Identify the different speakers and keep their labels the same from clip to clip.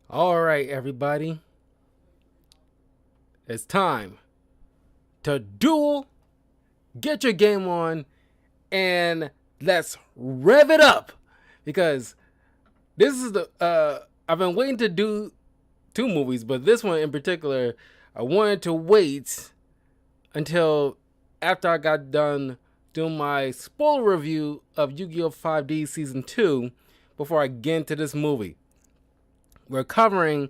Speaker 1: All right, everybody, it's time to duel. Get your game on, and let's rev it up because this is the. I've been waiting to do two movies, but this one in particular, I wanted to wait until after I got done doing my spoiler review of Yu-Gi-Oh! 5D Season 2 before I get into this movie. We're covering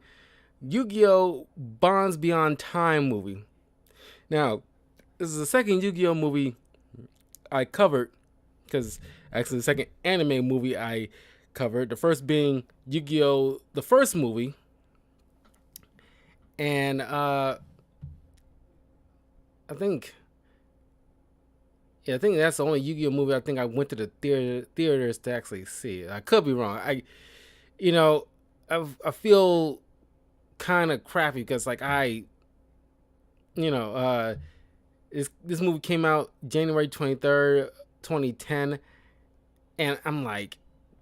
Speaker 1: Yu-Gi-Oh! Bonds Beyond Time movie. Now, this is the second Yu-Gi-Oh! Movie I covered, because actually the second anime movie I covered. The first being Yu-Gi-Oh! The first movie, and I think I think that's the only Yu-Gi-Oh! Movie I think I went to the theaters to actually see. I could be wrong. You know, I feel kind of crappy because like you know, this movie came out January 23rd, 2010, and I'm like,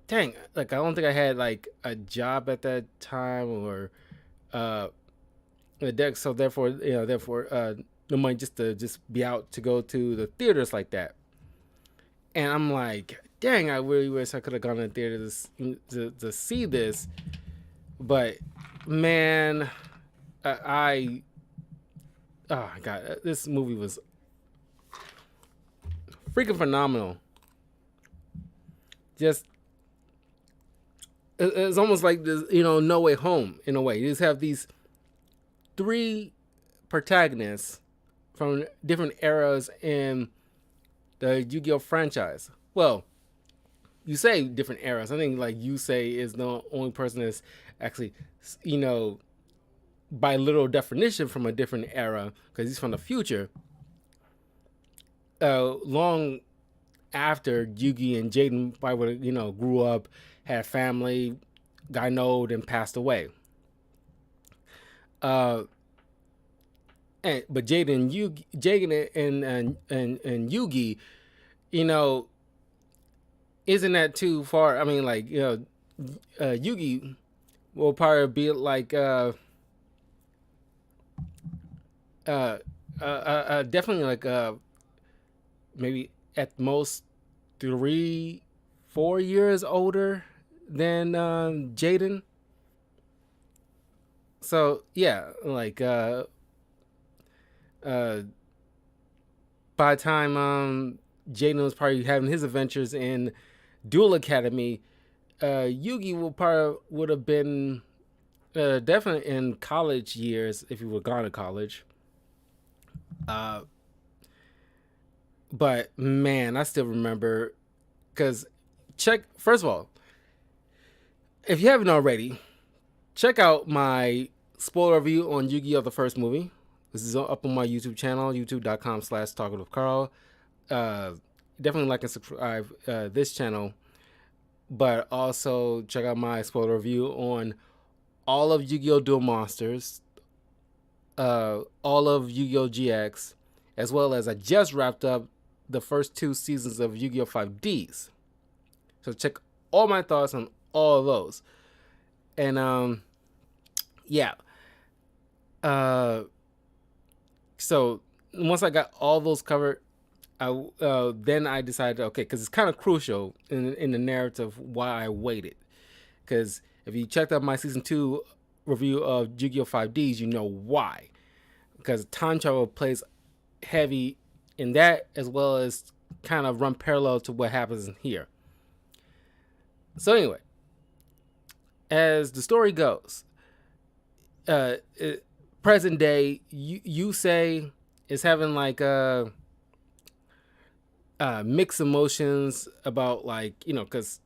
Speaker 1: dang, like I don't think I had like a job at that time or uh the deck, so therefore no money just to just be out to go to the theaters like that. And I'm like, dang, I really wish I could have gone to the theater to see this, but man, I oh my god, this movie was freaking phenomenal. Just it's almost like this, No Way Home in a way. You just have these three protagonists from different eras in the Yu-Gi-Oh franchise. Well, you say different eras. I think like you say is the only person that's actually, you know, by literal definition from a different era because he's from the future. Long after Yugi and Jaden probably would have, grew up, had a family, got old, and passed away. Uh, but Jaden and Yugi, you know, isn't that too far? I mean, like Yugi will probably be like uh, definitely like maybe at most 3, 4 years older than Jaden. So yeah, like uh, by the time Jaden was probably having his adventures in Duel Academy, Yugi would have been definitely in college years if he were gone to college. Uh, but man, I still remember because check first of all, if you haven't already, check out my spoiler review on Yu-Gi-Oh! The first movie. This is up on my YouTube channel, youtube.com/talking with Carl. Uh, Definitely like and subscribe this channel, but also check out my spoiler review on all of Yu-Gi-Oh! Duel Monsters, all of Yu-Gi-Oh! GX, as well as I just wrapped up the first two seasons of Yu-Gi-Oh! 5Ds. So check all my thoughts on all of those. And yeah. Uh, so once I got all those covered, then I decided, okay, because it's kind of crucial in the narrative why I waited. Because if you checked out my season 2 review of Yu-Gi-Oh! 5Ds, you know why. Because time travel plays heavy in that as well as kind of run parallel to what happens in here. So anyway, as the story goes, uh, present day, you say is having like mixed emotions about like because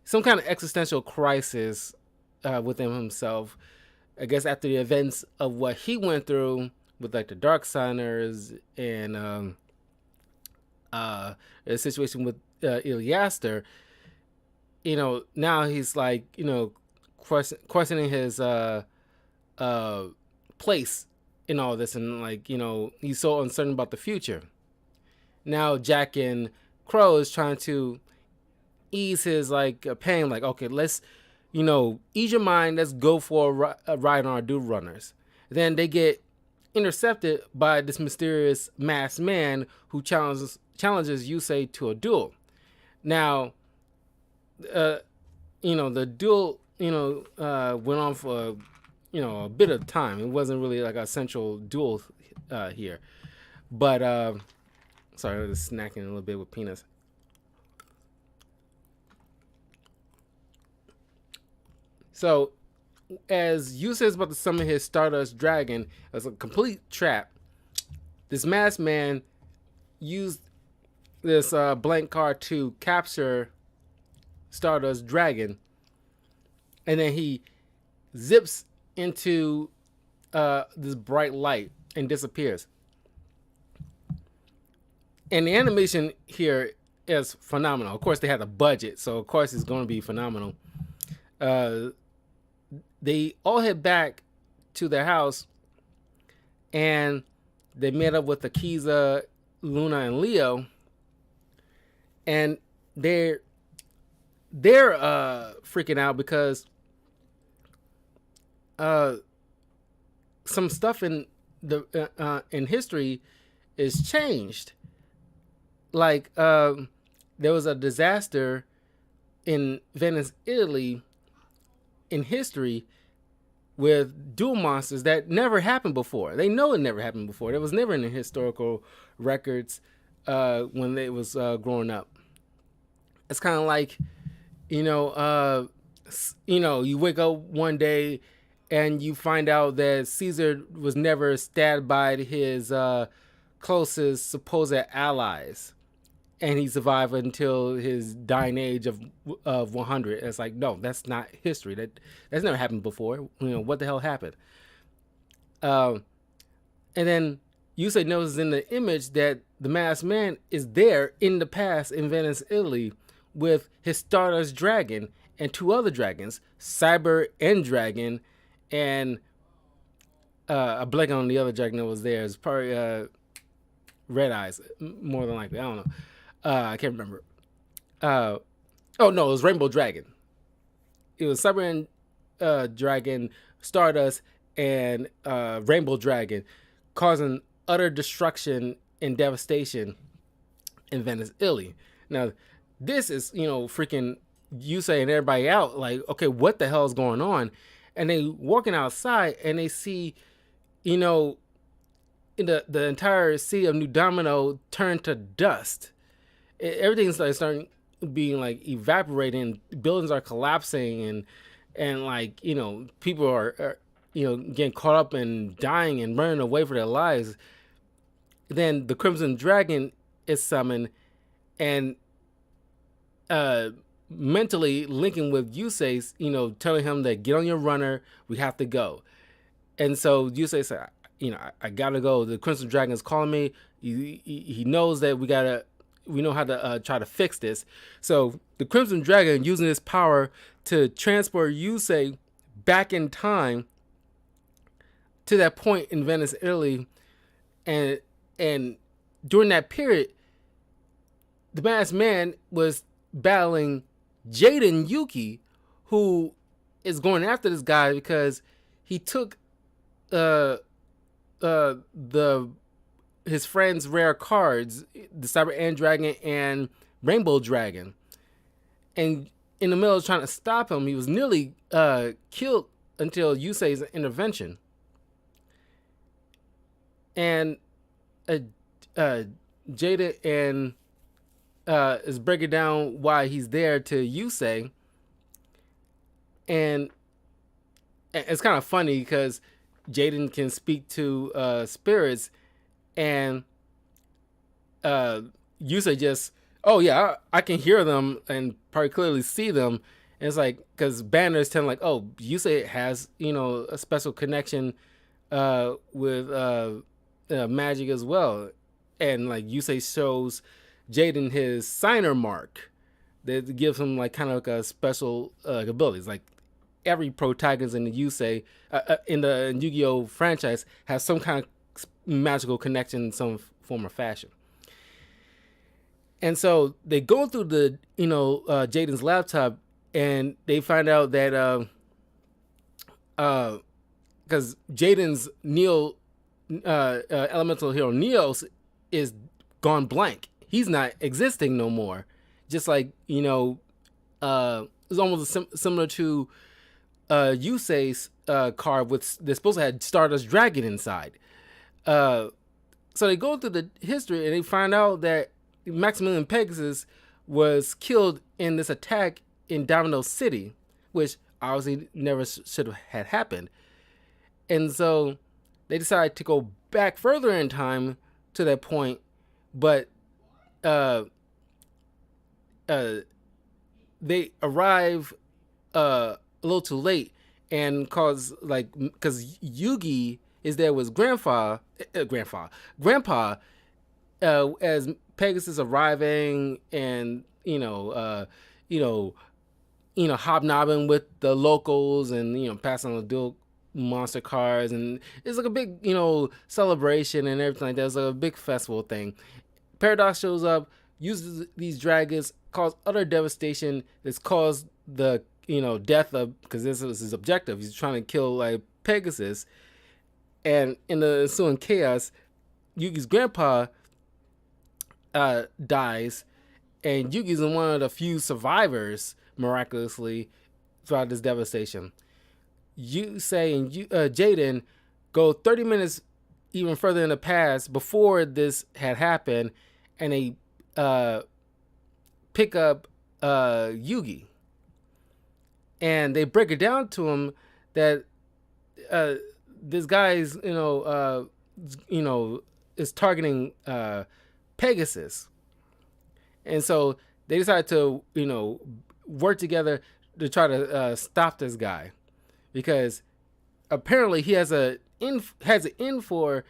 Speaker 1: some kind of existential crisis within himself. I guess after the events of what he went through with like the Dark Signers and the situation with Iliaster, now he's like questioning his place in all this, and like he's so uncertain about the future. Now Jack and Crow is trying to ease his like pain, like okay, let's ease your mind. Let's go for a ride on our Dude Runners. Then they get intercepted by this mysterious masked man who challenges Yusei to a duel. Now, the duel, went on for, a bit of time. It wasn't really like a central duel here. But, sorry, I was snacking a little bit with peanuts. So, as Yusei is about to summon his Stardust Dragon as a complete trap, this masked man used this blank card to capture Stardust Dragon, and then he zips into this bright light and disappears. And the animation here is phenomenal. Of course, they had a budget, so of course it's going to be phenomenal. They all head back to their house, and they met up with Akiza, Luna, and Leo, and they're freaking out because some stuff in the in history is changed. Like there was a disaster in Venice, Italy, in history, with duel monsters that never happened before. They know it never happened before. It was never in the historical records when it was growing up. It's kind of like, you wake up one day and you find out that Caesar was never stabbed by his closest supposed allies, and he survived until his dying age of 100. It's like, no, that's not history. That's never happened before. What the hell happened? And then Yusei notices in the image that the masked man is there in the past in Venice, Italy, with his Stardust Dragon and two other dragons, Cyber End Dragon, and a blank on the other dragon that was there. It's probably Red Eyes, more than likely. I don't know. I can't remember. Oh no, it was Rainbow Dragon. It was Cyber End Dragon, Stardust, and Rainbow Dragon, causing utter destruction and devastation in Venice, Italy. Now, this is, freaking Yusei and everybody out, like, okay, what the hell is going on? And they walking outside and they see, in the entire city of New Domino turn to dust. Everything's like starting being like evaporating. Buildings are collapsing, and like, people are getting caught up and dying and running away for their lives. Then the Crimson Dragon is summoned, and mentally linking with Yusei, telling him that get on your runner, we have to go. And so Yusei said, I gotta go. The Crimson Dragon is calling me. He knows that we know how to try to fix this. So the Crimson Dragon, using his power to transport Yusei back in time to that point in Venice, Italy, and during that period, the masked man was battling Jaden Yuki, who is going after this guy because he took his friend's rare cards, the Cyber End Dragon and Rainbow Dragon. And in the middle of trying to stop him, he was nearly killed until Yusei's intervention. And Jada and is breaking down why he's there to Yusei. And it's kind of funny because Jaden can speak to spirits, and Yusei just, oh yeah, I can hear them and probably clearly see them. And it's like, because Banner is telling like, oh, Yusei has, a special connection with magic as well. And like Yusei shows Jaden his signer mark that gives him like kind of like a special abilities. Like every protagonist in the Yusei in the Yu-Gi-Oh franchise has some kind of magical connection in some form or fashion. And so they go through the Jaden's laptop, and they find out that because Jaden's elemental hero Neos is gone blank. He's not existing no more. Just like, it's almost similar to Yusei's card with they're supposed to have Stardust Dragon inside. So they go through the history and they find out that Maximilian Pegasus was killed in this attack in Domino City, which obviously never should have had happened. And so they decide to go back further in time to that point, but they arrive a little too late, and because Yugi is there with grandpa, as Pegasus arriving and hobnobbing with the locals and passing on the dual monster cards, and it's like a big celebration and everything like that. It's like a big festival thing. Paradox shows up, uses these dragons, cause utter devastation. That's caused the death of, because this is his objective. He's trying to kill like Pegasus, and in the ensuing chaos, Yugi's grandpa dies, and Yugi's one of the few survivors miraculously throughout this devastation. Yusei and Jaden go 30 minutes even further in the past before this had happened, and they pick up Yugi, and they break it down to him that this guy's is targeting Pegasus, and so they decide to work together to try to stop this guy, because apparently he has an in for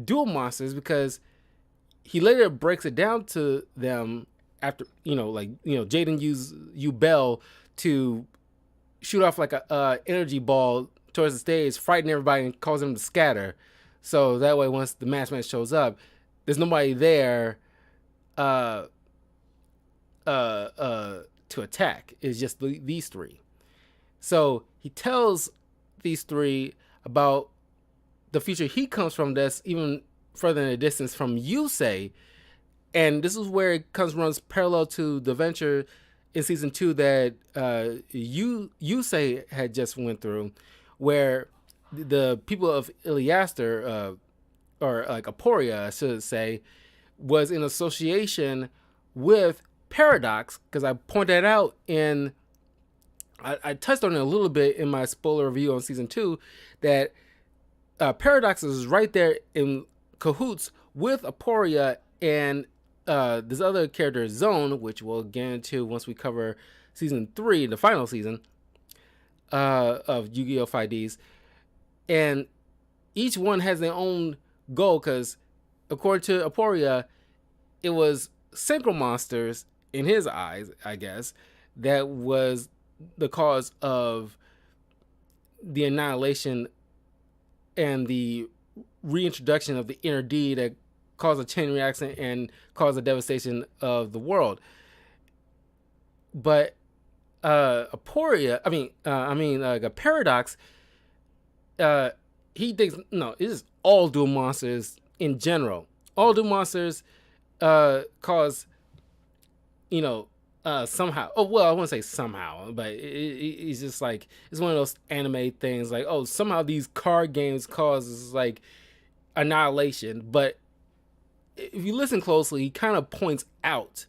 Speaker 1: dual monsters, because he later breaks it down to them after Jaden used Yubel to shoot off like a energy ball towards the stage, frighten everybody and cause them to scatter, so that way once the masked man shows up, there's nobody there to attack. It's just these three. So he tells these three about the future he comes from, that's even further in the distance from Yusei, and this is where it runs parallel to the adventure in season 2 that Yusei had just went through, where the people of Iliaster, or like Aporia, I should say, was in association with Paradox, because I pointed out I touched on it a little bit in my spoiler review on season 2, that Paradox is right there in cahoots with Aporia and this other character, Zone, which we'll get into once we cover season 3, the final season of Yu-Gi-Oh! 5Ds. And each one has their own goal, because according to Aporia, it was Synchro Monsters, in his eyes, I guess, that was the cause of the annihilation and the reintroduction of the inner D that caused a chain reaction and caused the devastation of the world. But Aporia, a Paradox, he thinks no, it is all dual monsters in general. All dual monsters cause somehow. Oh well, I wouldn't say somehow, but it's just like it's one of those anime things. Like, oh, somehow these card games causes like annihilation. But if you listen closely, he kind of points out,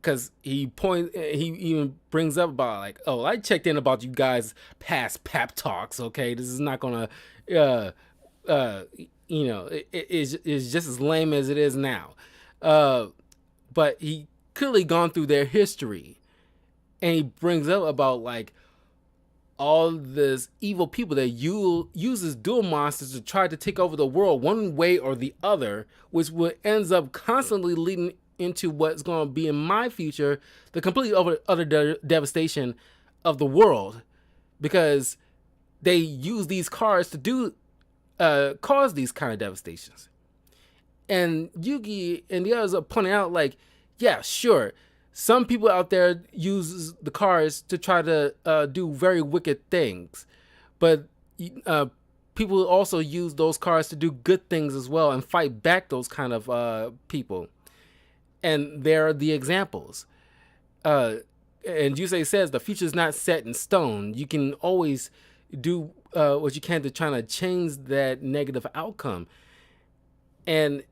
Speaker 1: because he even brings up about like, oh, I checked in about you guys' past pep talks. Okay, this is not gonna, it's just as lame as it is now. But he clearly gone through their history, and he brings up about like all this evil people that uses dual monsters to try to take over the world one way or the other, which ends up constantly leading into what's going to be in my future, the complete utter devastation of the world, because they use these cards to do cause these kind of devastations. And Yugi and the others are pointing out like, yeah, sure, Some people out there use the cards to try to do very wicked things, but uh, people also use those cards to do good things as well and fight back those kind of people. And there are the examples. Uh, and Yusei says the future is not set in stone. You can always do what you can to try to change that negative outcome. And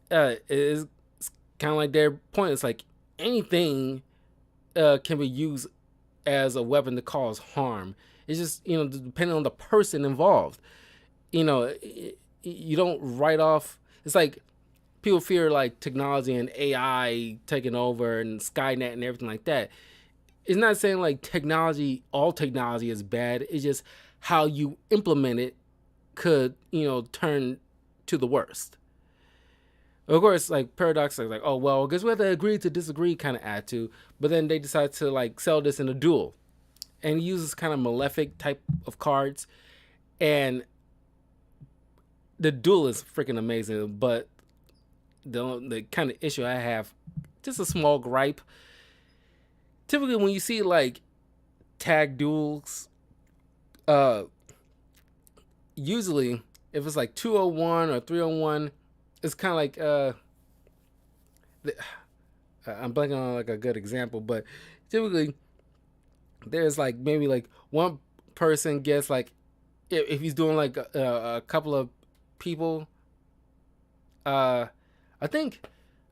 Speaker 1: it's kind of like their point. It's like anything can be used as a weapon to cause harm. It's just, depending on the person involved. You don't write off. It's like people fear like technology and AI taking over and Skynet and everything like that. It's not saying like all technology is bad. It's just how you implement it could, turn to the worst. Of course, like Paradox is like, oh well, I guess we have to agree to disagree kind of attitude. But then they decide to like sell this in a duel, and he uses kind of malefic type of cards, and the duel is freaking amazing. But the kind of issue I have, just a small gripe. Typically, when you see like tag duels, usually if it's like 201 or 301, it's kind of like I'm blanking on like a good example, but typically there's like maybe like one person gets like if he's doing like a couple of people. I think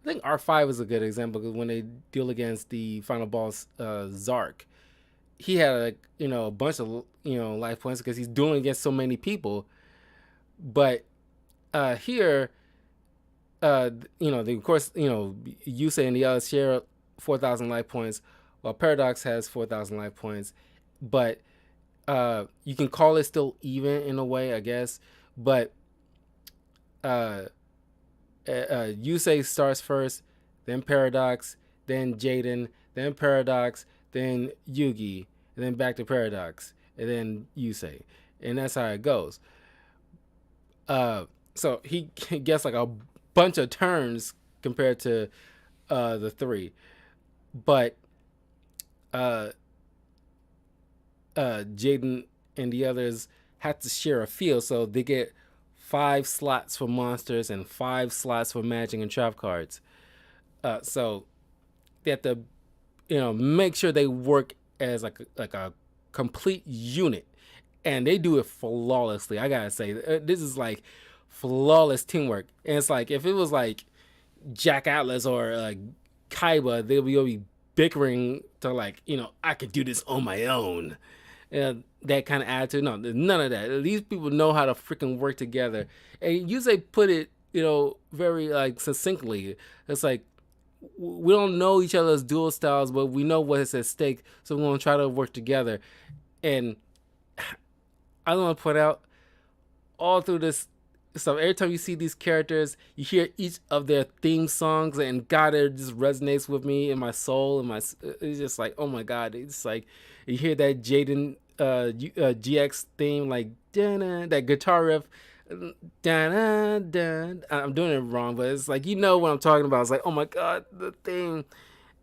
Speaker 1: R5 is a good example because when they deal against the final boss Zark, he had a bunch of life points because he's dueling against so many people. But here, of course, Yusei and the others share 4,000 life points, while Paradox has 4,000 life points. But you can call it still even in a way, I guess. But Yusei starts first, then Paradox, then Jaden, then Paradox, then Yugi, and then back to Paradox, and then Yusei, and that's how it goes. So he gets like a bunch of turns compared to the three, but Jaden and the others have to share a field, so they get 5 slots for monsters and 5 slots for magic and trap cards. So they have to, make sure they work as like a complete unit, and they do it flawlessly. I gotta say, this is like flawless teamwork. And it's like if it was like Jack Atlas or Kaiba, they'll be bickering to like, I could do this on my own. That kind of attitude. No, none of that. These people know how to freaking work together. And Yusei put it, very like succinctly. It's like we don't know each other's dual styles, but we know what is at stake, so we're gonna try to work together. And I want to point out all through this stuff. Every time you see these characters, you hear each of their theme songs, and God, it just resonates with me in my soul. It's just like, oh my God, it's like you hear that Jaden GX theme, like that guitar riff. I'm doing it wrong, but it's like what I'm talking about. It's like, oh my God, the thing.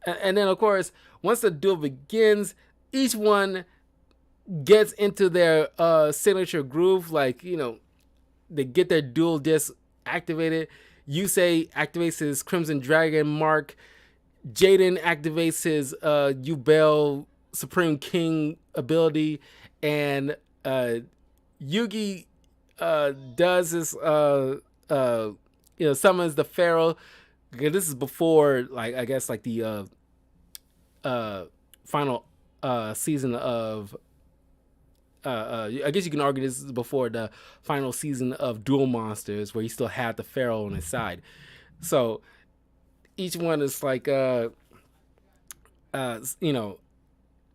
Speaker 1: And then of course, once the duel begins, each one gets into their signature groove. Like they get their dual disc activated. Yusei activates his Crimson Dragon mark. Jaden activates his Yubel Supreme King ability, and Yugi does his summons the Pharaoh. This is before, like, I guess, like the final season of I guess you can argue this is before the final season of Duel Monsters, where he still had the Pharaoh on his side. So each one is like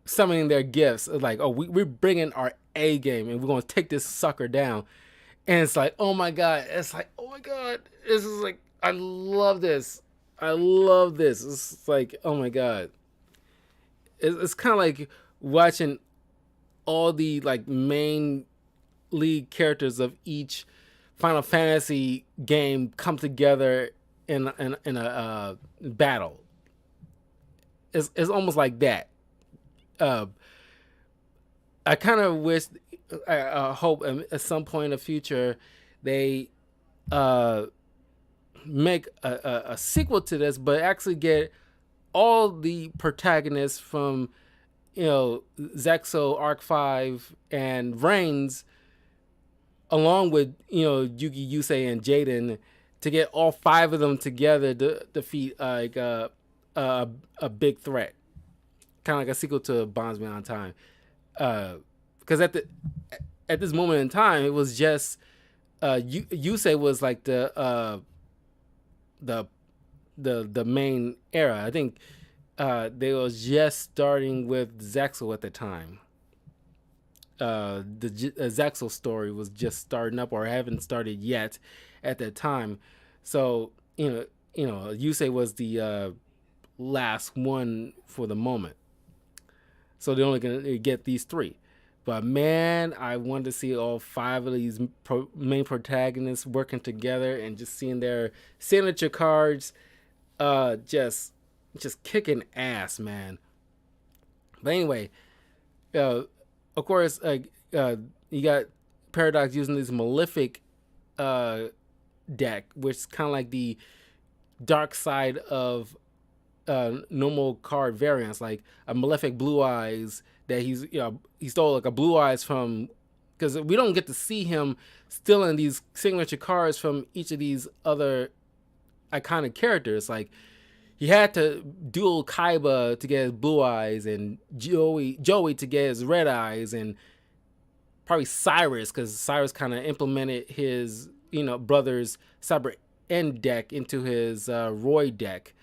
Speaker 1: summoning their gifts. Like, oh, we're bringing our A game and we're gonna take this sucker down. And it's like, oh my God, this is like, I love this. It's like, oh my God, it's kind of like watching all the like main lead characters of each Final Fantasy game come together in a battle. it's almost like that. Uh, I kind of wish, I hope at some point in the future, they uh, make a sequel to this, but actually get all the protagonists from, Zexo, Arc 5, and Reigns, along with, Yugi, Yusei, and Jaden, to get all five of them together to defeat a big threat. Kind of like a sequel to Bonds Beyond Time. Because at this moment in time, it was just Yusei was like the main era. I think they was just starting with Zexo at the time. The Zexo story was just starting up, or haven't started yet at that time. So Yusei was the last one for the moment. So they're only gonna get these three. But man, I wanted to see all five of these main protagonists working together and just seeing their signature cards, just kicking ass, man. But anyway, of course, you got Paradox using this Malefic deck, which is kind of like the dark side of normal card variants, like a Malefic Blue Eyes that he stole like a Blue Eyes from, because we don't get to see him stealing these signature cards from each of these other iconic characters. Like he had to duel Kaiba to get his Blue Eyes, and Joey to get his Red Eyes, and probably Cyrus, because Cyrus kind of implemented his brother's Cyber End deck into his Roy deck.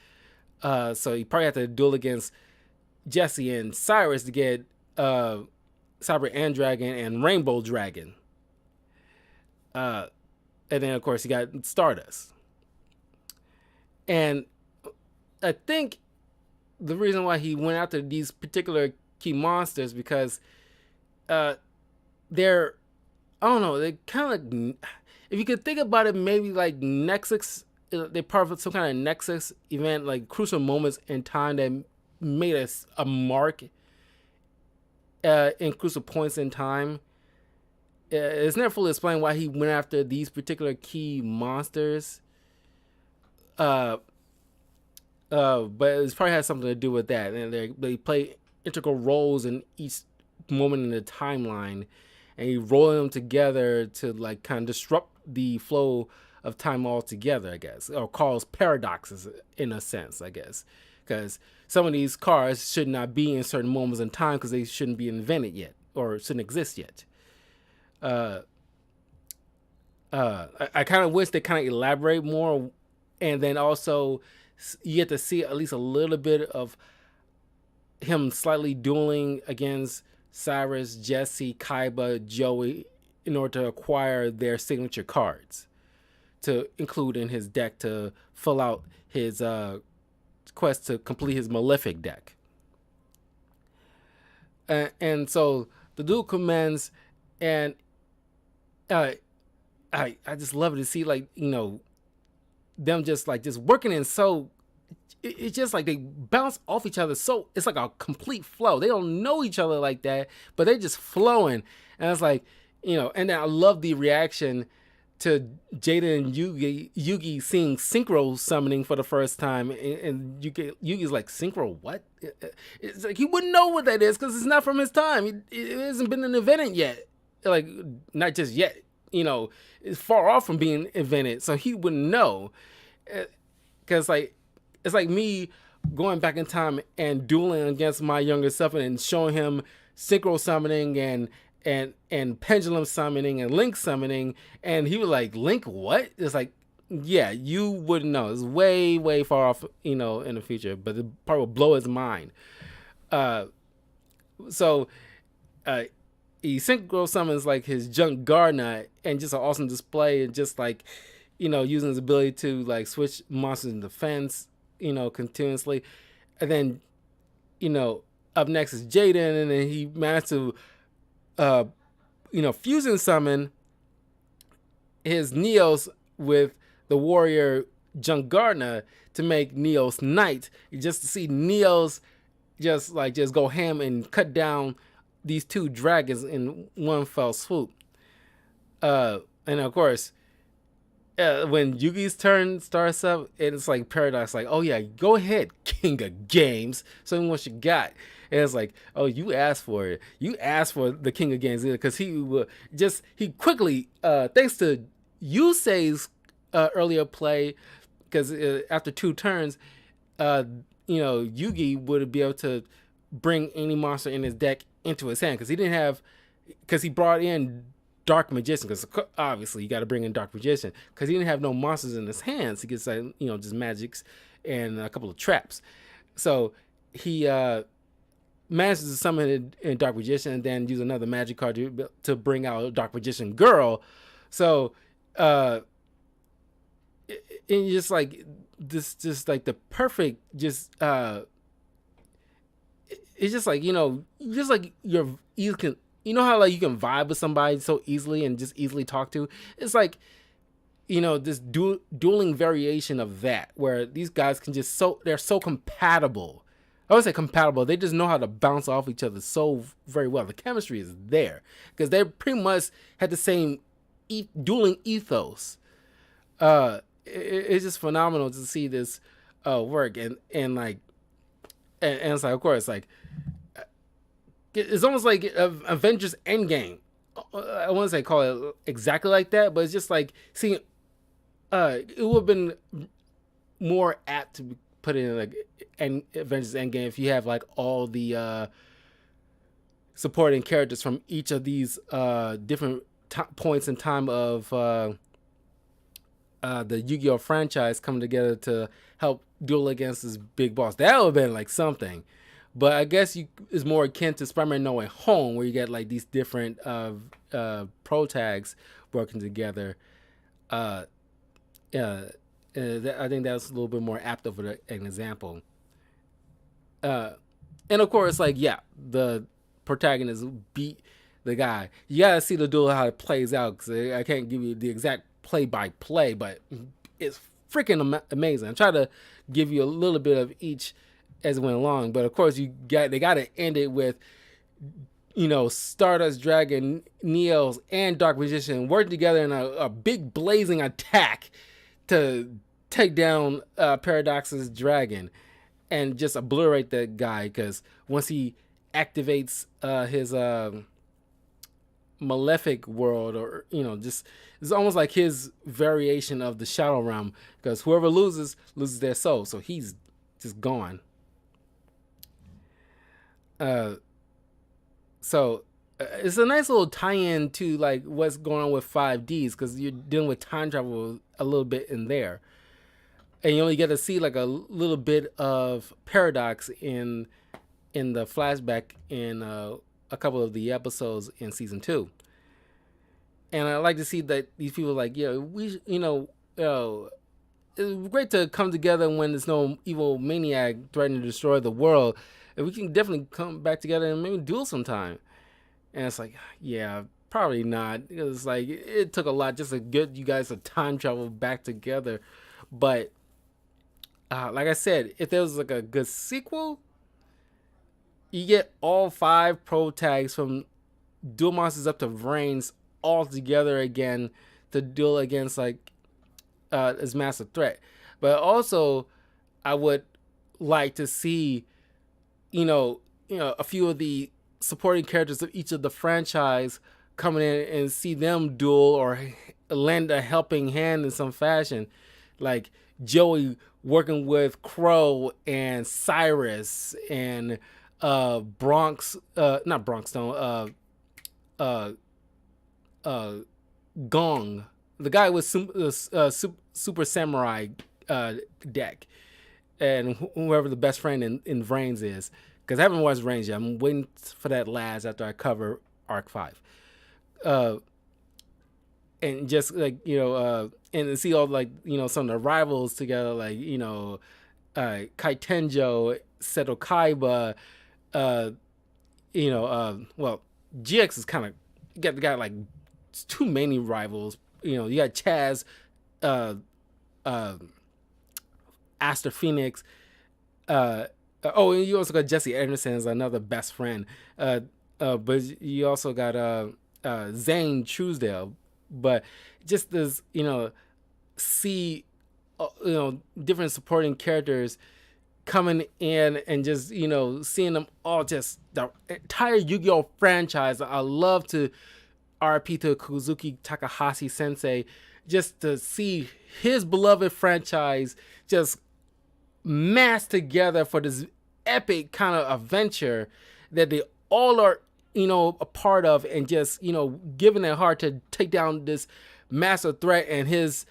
Speaker 1: So he probably had to duel against Jesse and Cyrus to get Cyber End Dragon and Rainbow Dragon. And then, of course, you got Stardust. And I think the reason why he went after these particular key monsters, because they're, I don't know, they kind of like, if you could think about it, maybe like Nexus, they're part of some kind of Nexus event, like crucial moments in time that made us a mark in crucial points in time. It's never fully explained why he went after these particular key monsters. But it probably has something to do with that, and they play integral roles in each moment in the timeline, and he rolling them together to like kind of disrupt the flow of time altogether, I guess, or cause paradoxes in a sense, I guess, because some of these cards should not be in certain moments in time because they shouldn't be invented yet or shouldn't exist yet. I kind of wish they kind of elaborate more, and then also you get to see at least a little bit of him slightly dueling against Cyrus, Jesse, Kaiba, Joey in order to acquire their signature cards to include in his deck to fill out his quest to complete his Malefic deck. And so the duel commences, and I just love to see, like, them just working in so, it's just like they bounce off each other, so it's like a complete flow. They don't know each other like that, but they're just flowing. And it's like, and then I love the reaction to Jada and Yugi seeing synchro summoning for the first time, and Yugi's like, synchro what? It's like he wouldn't know what that is because it's not from his time. It hasn't been invented yet, like not just yet. It's far off from being invented, so he wouldn't know. Because it's like me going back in time and dueling against my younger self and showing him synchro summoning and pendulum summoning and link summoning, and he was like, Link what? It's like, yeah, you wouldn't know. It's way, way far off, in the future, but the part will blow his mind. So he synchro summons like his Junk Gardener, and just an awesome display, and just like, using his ability to like switch monsters in defense, continuously. And then, up next is Jaden, and then he managed to fusion summon his Neos with the warrior Junk Gardener to make Neos Knight, just to see Neos just go ham and cut down these two dragons in one fell swoop. And of course, when Yugi's turn starts up, it's like Paradox, like, oh yeah, go ahead, King of Games. Show me what you got. And it's like, oh, you asked for it. You asked for the King of Games because he quickly, thanks to Yusei's earlier play, because after two turns, Yugi would be able to bring any monster in his deck into his hand because he brought in Dark Magician, because obviously you got to bring in Dark Magician because he didn't have no monsters in his hands. He gets just magics and a couple of traps. So he manages to summon in Dark Magician and then use another magic card to bring out Dark Magician Girl. So and just like this, just like the perfect, just it's just like just like you can. You know how like you can vibe with somebody so easily and just easily talk to? It's like, this dueling variation of that, where these guys can they're so compatible. I would say compatible. They just know how to bounce off each other so very well. The chemistry is there because they pretty much had the same dueling ethos. It's just phenomenal to see this work and it's like, of course, like, it's almost like Avengers Endgame. I wouldn't say call it exactly like that, but it's just like seeing. It would have been more apt to put it in like Avengers Endgame if you have like all the supporting characters from each of these different points in time of the Yu-Gi-Oh franchise coming together to help duel against this big boss. That would have been like something. But I guess it's more akin to Spider-Man No Way Home, where you get like these different pro tags working together. I think that's a little bit more apt of an example. And of course, like, yeah, the protagonist beat the guy. You gotta see the duel, how it plays out, because I can't give you the exact play-by-play, but it's freaking amazing. I try to give you a little bit of each as it went along, but of course they got to end it with Stardust Dragon, Neos, and Dark Magician working together in a big blazing attack to take down Paradox's dragon and just obliterate that guy, because once he activates his malefic world, or just it's almost like his variation of the Shadow Realm, because whoever loses their soul, so he's just gone. So it's a nice little tie-in to like what's going on with 5Ds, because you're dealing with time travel a little bit in there, and you only get to see like a little bit of Paradox in the flashback in a couple of the episodes in season 2. And I like to see that these people like, it's great to come together when there's no evil maniac threatening to destroy the world. And we can definitely come back together and maybe duel sometime. And it's like, yeah, probably not. It's like, it took a lot just to get you guys to time travel back together. But like I said, if there was like a good sequel, you get all 5 pro tags from Duel Monsters up to Vrains all together again to duel against like as massive threat. But also, I would like to see a few of the supporting characters of each of the franchise coming in and see them duel or lend a helping hand in some fashion, like Joey working with Crow and Cyrus and Bronx, not Bronx Stone, Gong, the guy with Super Samurai deck, and whoever the best friend in Vrains is, because I haven't watched Vrains yet. I'm waiting for that last after I cover Arc 5. And just like, and see all like, some of the rivals together, like, Kaitenjo, Seto Kaiba, well, GX is kind of got like too many rivals. You got Chaz, Aster Phoenix, Oh, and you also got Jesse Anderson as another best friend. Uh, but you also got Zane Truesdale. But just as see different supporting characters coming in and just seeing them all, just the entire Yu-Gi-Oh franchise. I love to RP to Kuzuki Takahashi Sensei, just to see his beloved franchise just massed together for this epic kind of adventure that they all are a part of, and just giving it hard to take down this massive threat and his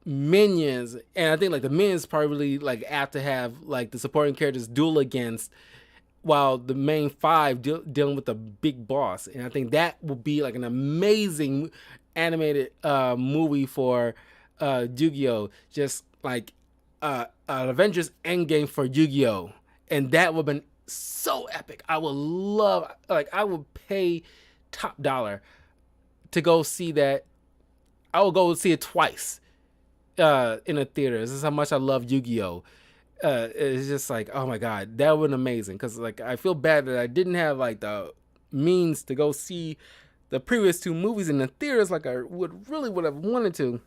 Speaker 1: minions. And I think like the minions probably like apt to have like the supporting characters duel against, while the main five dealing with the big boss. And I think that will be like an amazing animated movie for Yu-Gi-Oh! Just like an Avengers Endgame for Yu-Gi-Oh! And that would have been so epic. I would love, like, I would pay top dollar to go see that. I will go see it twice in the theaters. This is how much I love Yu-Gi-Oh! It's just like, oh my god, that would be amazing. Because like I feel bad that I didn't have like the means to go see the previous two movies in the theaters like I would have wanted to,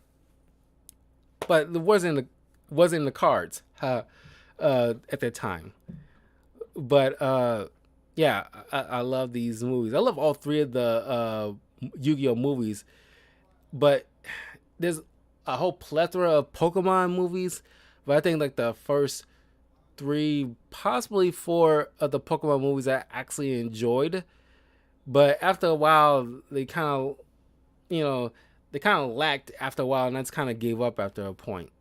Speaker 1: but it wasn't in the cards at that time. But yeah, I love these movies. I love all three of the Yu-Gi-Oh movies, but there's a whole plethora of Pokemon movies. But I think like the first three, possibly four of the Pokemon movies I actually enjoyed. But after a while, they kind of, lacked after a while, and that's kind of gave up after a point.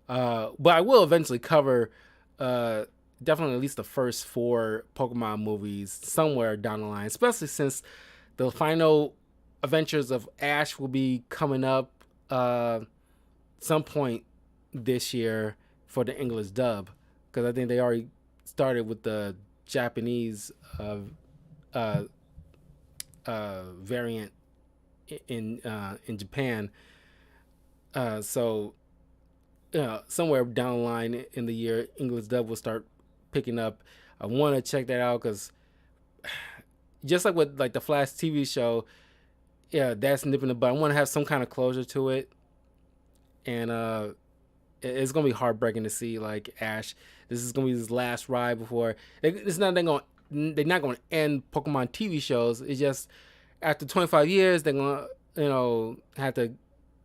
Speaker 1: But I will eventually cover definitely at least the first four Pokemon movies somewhere down the line, especially since the final Adventures of Ash will be coming up some point this year for the English dub, because I think they already started with the Japanese variant in Japan. So somewhere down the line in the year, English dub will start picking up. I want to check that out because just like with like the Flash TV show, yeah, that's nipping the butt. I want to have some kind of closure to it, and it's gonna be heartbreaking to see like Ash. This is gonna be his last ride before it's not they're not gonna end Pokemon TV shows. It's just after 25 years they're gonna have to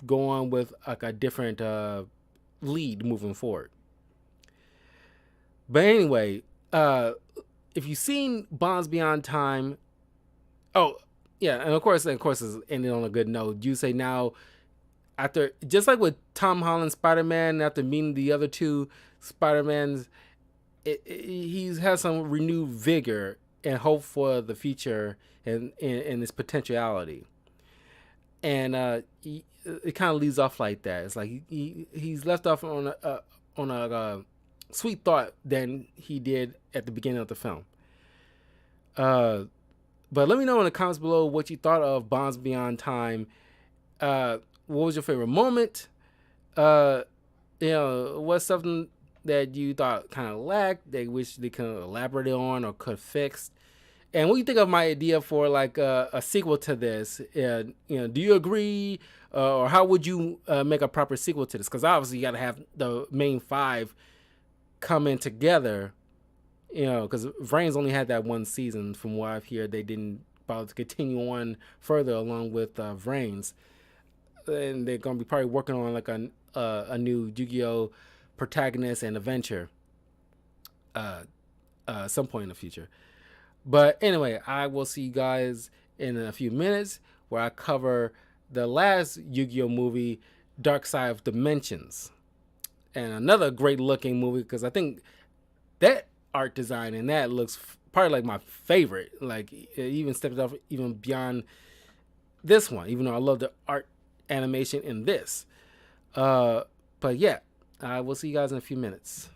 Speaker 1: go on with like a different lead moving forward. But anyway, if you've seen Bonds Beyond Time, oh yeah, and of course it's ending on a good note. You say now, after just like with Tom Holland Spider-Man, after meeting the other two Spider-Mans, he's has some renewed vigor and hope for the future and its potentiality. And it kind of leaves off like that. It's like he's left off on a sweet thought than he did at the beginning of the film. But let me know in the comments below what you thought of Bonds Beyond Time. What was your favorite moment? What's something that you thought kind of lacked, they wish they could elaborate on or could fix? And what do you think of my idea for like a sequel to this? Do you agree, or how would you make a proper sequel to this? Because obviously you got to have the main five come in together. Because Vrains only had that one season. From what I've heard, they didn't bother to continue on further along with Vrains, and they're gonna be probably working on like a new Yu-Gi-Oh protagonist and adventure some point in the future. But anyway, I will see you guys in a few minutes where I cover the last Yu-Gi-Oh movie, Dark Side of Dimensions, and another great looking movie, because I think that art design and that looks probably like my favorite. Like it even stepped off even beyond this one, even though I love the art animation in this. But yeah, I will see you guys in a few minutes.